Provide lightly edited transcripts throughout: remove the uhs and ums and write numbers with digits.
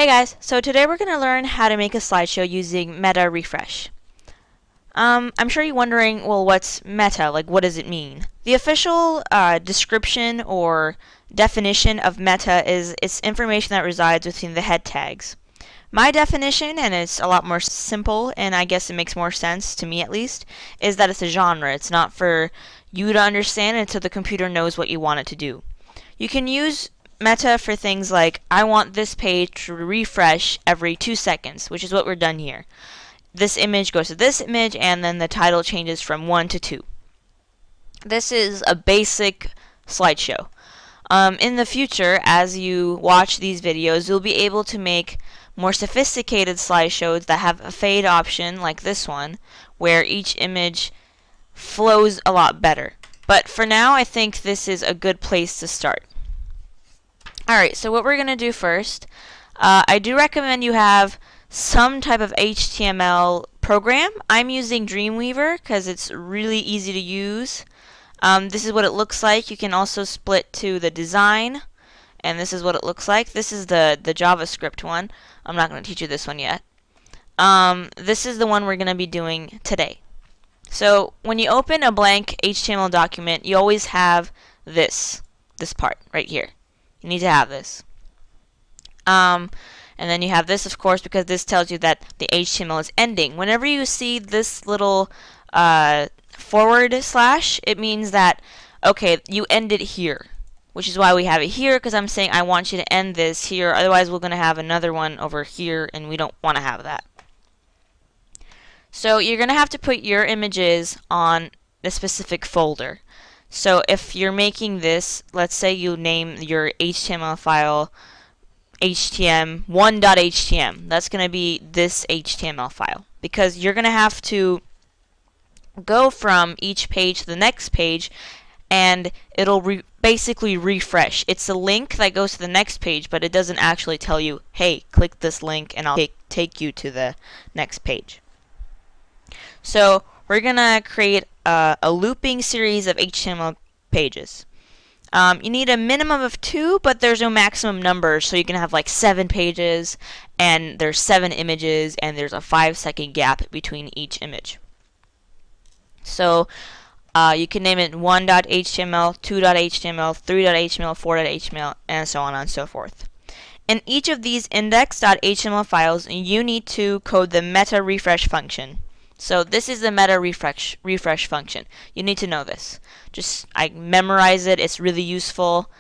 Hey guys, so today we're going to learn how to make a slideshow using meta refresh. I'm sure you're wondering, well, what's meta? Like, what does it mean? The official description or definition of meta is it's information that resides within the head tags. My definition, and it's a lot more simple, and I guess it makes more sense to me at least, is that it's a genre. It's not for you to understand until the computer knows what you want it to do. You can use meta for things like, I want this page to refresh every 2 seconds, which is what we're done here. This image goes to this image, and then the title changes from 1 to 2. This is a basic slideshow. In the future, as you watch these videos, you'll be able to make more sophisticated slideshows that have a fade option, like this one, where each image flows a lot better. But for now, I think this is a good place to start. Alright, so what we're going to do first, I do recommend you have some type of HTML program. I'm using Dreamweaver because it's really easy to use. This is what it looks like. You can also split to the design, and this is what it looks like. This is the JavaScript one. I'm not going to teach you this one yet. This is the one we're going to be doing today. So when you open a blank HTML document, you always have this part right here. You need to have this. And then you have this, of course, because this tells you that the HTML is ending. Whenever you see this little forward slash, it means that, okay, you end it here. Which is why we have it here, because I'm saying I want you to end this here. Otherwise, we're going to have another one over here, and we don't want to have that. So you're going to have to put your images on a specific folder. So if you're making this, let's say you name your HTML file htm1.htm. That's going to be this HTML file, because you're going to have to go from each page to the next page, and it'll basically refresh. It's a link that goes to the next page, but it doesn't actually tell you, hey, click this link and I'll take you to the next page. So we're going to create a looping series of HTML pages. You need a minimum of 2, but there's no maximum number, so you can have like 7 pages, and there's 7 images, and there's a 5-second gap between each image. So you can name it 1.html, 2.html, 3.html, 4.html, and so on and so forth. In each of these index.html files, you need to code the meta refresh function. So this is the meta refresh function. You need to know this. I memorize it. It's really useful.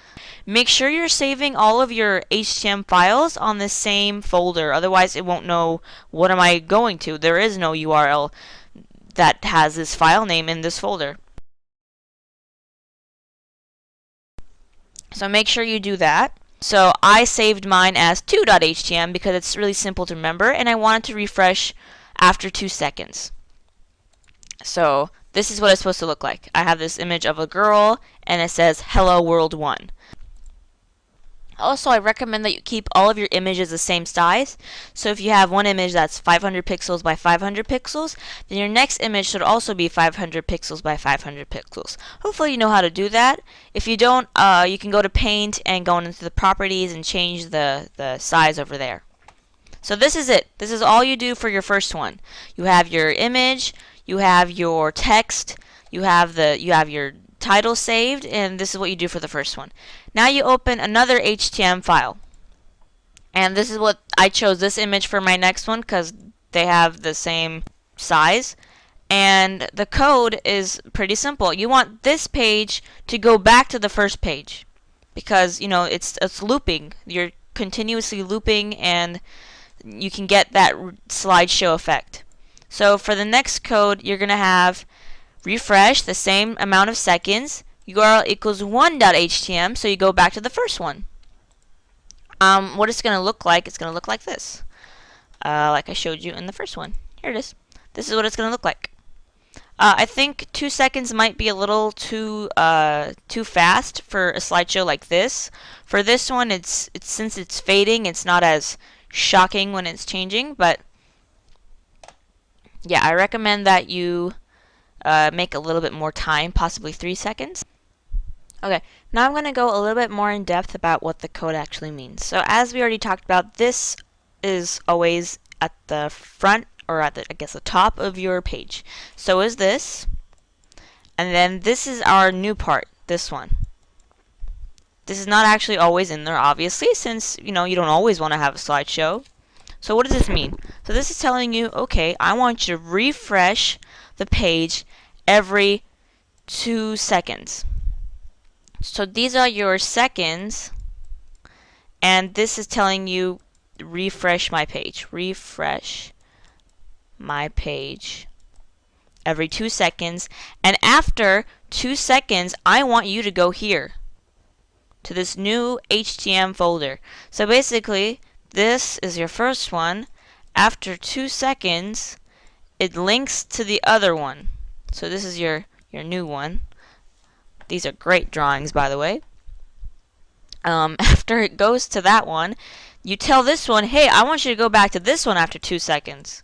Make sure you're saving all of your HTML files on the same folder. Otherwise, it won't know what am I going to. There is no URL that has this file name in this folder. So make sure you do that. So I saved mine as 2.htm because it's really simple to remember, and I wanted to refresh after 2 seconds. So this is what it's supposed to look like. I have this image of a girl, and it says Hello World 1. Also, I recommend that you keep all of your images the same size. So if you have one image that's 500 pixels by 500 pixels, then your next image should also be 500 pixels by 500 pixels. Hopefully you know how to do that. If you don't, you can go to Paint and go into the properties and change the size over there. So this is it. This is all you do for your first one. You have your image, you have your text, you have your title saved, and this is what you do for the first one. Now you open another HTML file. And this is what I chose this image for my next one because they have the same size. And the code is pretty simple. You want this page to go back to the first page because, you know, it's looping. You're continuously looping, and you can get that slideshow effect. So for the next code, you're going to have refresh the same amount of seconds, URL equals 1.htm, so you go back to the first one. What it's going to look like, it's going to look like this. Like I showed you in the first one. Here it is. This is what it's going to look like. I think 2 seconds might be a little too fast for a slideshow like this. For this one, since it's fading, it's not as shocking when it's changing, but yeah, I recommend that you make a little bit more time, possibly 3 seconds. Okay, now I'm going to go a little bit more in depth about what the code actually means. So as we already talked about, this is always at the front, or at the, I guess, the top of your page. So is this. And then this is our new part, this one. This is not actually always in there, obviously, since you don't always want to have a slideshow. So what does this mean? So this is telling you, okay, I want you to refresh the page every 2 seconds. So these are your seconds, and this is telling you refresh my page. Refresh my page every 2 seconds, and after 2 seconds I want you to go here to this new HTML folder. So basically this is your first one. After 2 seconds it links to the other one. So this is your new one. These are great drawings, by the way. After it goes to that one, you tell this one, hey, I want you to go back to this one after 2 seconds.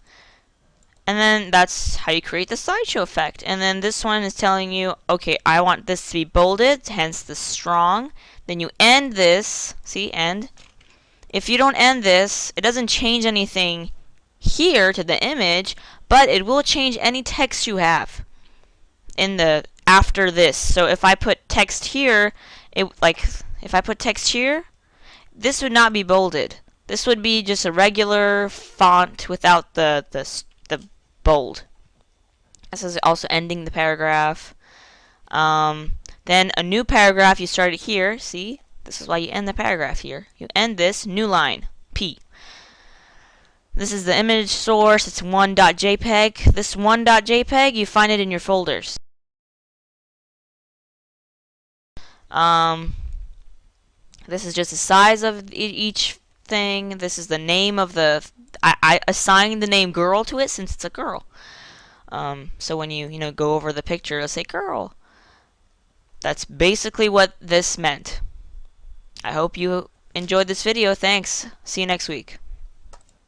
And then that's how you create the slideshow effect. And then this one is telling you, okay, I want this to be bolded, hence the strong. Then you end this, see, end. If you don't end this, it doesn't change anything here to the image, but it will change any text you have in the after this. So if I put text here, if I put text here, this would not be bolded. This would be just a regular font without the bold. This is also ending the paragraph. Then a new paragraph, you start it here. See, this is why you end the paragraph here. You end this, new line, P. This is the image source. It's 1.jpg. This 1.jpg, you find it in your folders. This is just the size of each thing. This is the name of the. I assigned the name girl to it since it's a girl. So when you go over the picture, it'll say girl. That's basically what this meant. I hope you enjoyed this video. Thanks. See you next week.